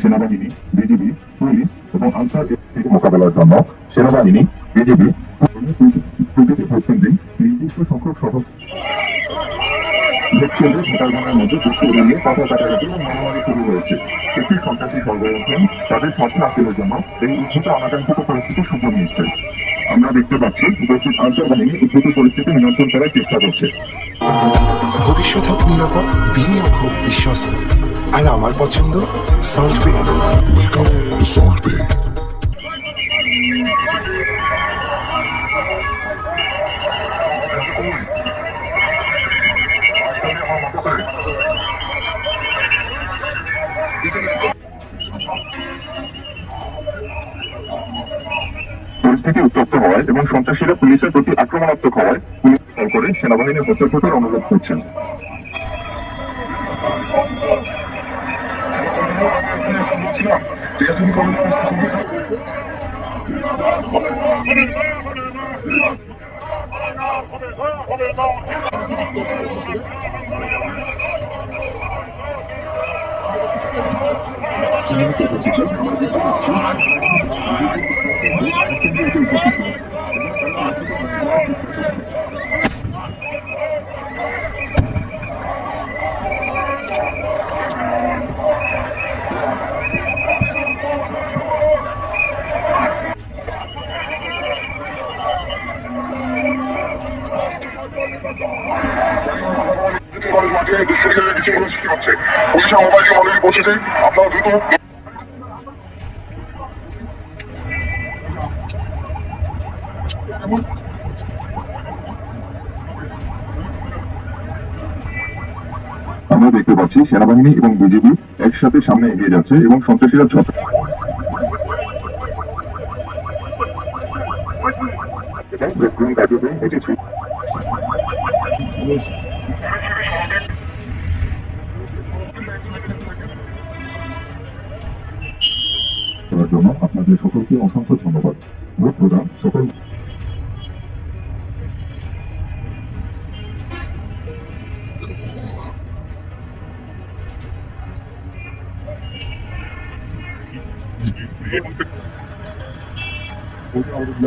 সেনাবাহিনী, BGB, police এবং answer থেকে মোকাবেলার জন্য সেনাবাহিনী, বিজিবি প্রতিটি ভোটকেন্দ্রে নির্দিষ্ট সংখ্যক ভোটকেন্দ্রে ভোটারগণের মধ্যে যুক্তি উড়িয়ে পতাকা কাটাকাটি এবং মারামারি শুরু হয়েছে। একটি সন্ত্রাসী সংগঠন তাদের স্বার্থ হাসিলের জন্য এই উদ্ভূত অনাকাঙ্ক্ষিত পরিস্থিতির সুযোগ নিচ্ছে। আমরা দেখতে পাচ্ছি উপস্থিত আনসার বাহিনী উদ্ভূত পরিস্থিতি নিয়ন্ত্রণ করার চেষ্টা করছে। ভবিষ্যৎ হোক নিরাপদ, বিনিয়োগ হোক বিশ্বস্ত, আর আমার পছন্দ সল্ট বে। ওয়েলকাম টু সল্ট বে। পরিস্থিতি উত্তপ্ত হওয়ায় এবং সন্ত্রাসীরা পুলিশের প্রতি আক্রমণাত্মক হওয়ায় পুলিশ কল করে সেনাবাহিনীর হস্তক্ষেপের অনুরোধ করছেন। আপনারা দ্রুত আমরা দেখতে পাচ্ছি সেনাবাহিনী এবং বিজিবি একসাথে সামনে এগিয়ে যাচ্ছে এবং সন্ত্রাসীরা করার জন্য আপনাদের সকলকে অসংখ্য ধন্যবাদ। ভোট প্রদান সকল আমাদের